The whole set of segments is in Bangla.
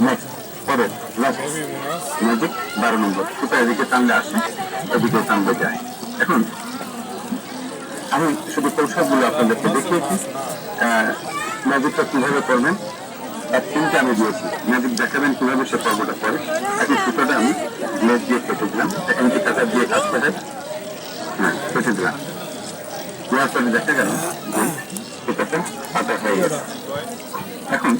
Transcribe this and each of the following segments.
নেক্সট পরে লাস্ট ম্যাজিক 12 নম্বর সুতা এদিকে টানলে আসে, এদিকে টানলে যায়। এখন আমি শুধু কৌশলগুলো আপনাদেরকে দেখিয়েছি, ম্যাজিকটা কিভাবে করবেন এক তিনটা আমি দিয়েছি। ম্যাজিক দেখাবেন কিভাবে সে পর্বটা করে। এখন সুতাটা আমি গ্লেজ দিয়ে কেটে দিলাম, এখানটি কাটা দিয়ে কাটতে হয়, হ্যাঁ কেটে দিলাম। দেওয়ার পরে দেখা গেল যে সুতাটা কাটা হয়ে গেছে। এখন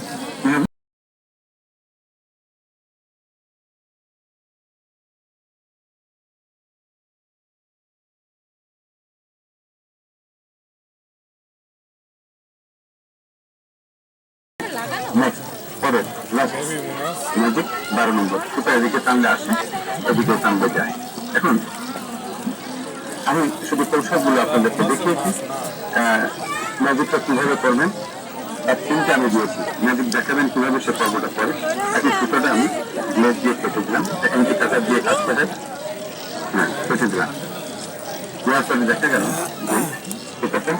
নেক্সট পরে লাস্ট ম্যাজিক 12 নম্বর সুতা এদিকে টানলে আসে, এদিকে টানলে যায়। এখন আমি শুধু কৌশলগুলো আপনাদেরকে দেখিয়েছি, ম্যাজিকটা কিভাবে করবেন এক তিনটা আমি দিয়েছি। ম্যাজিক দেখাবেন কিভাবে সে পর্বটা করে। এখন সুতাটা আমি গ্লেজ দিয়ে কেটে দিলাম, এখানটি কাটা দিয়ে কাটতে হয়, হ্যাঁ কেটে দিলাম। দেওয়ার পরে দেখা গেল যে সুতাটা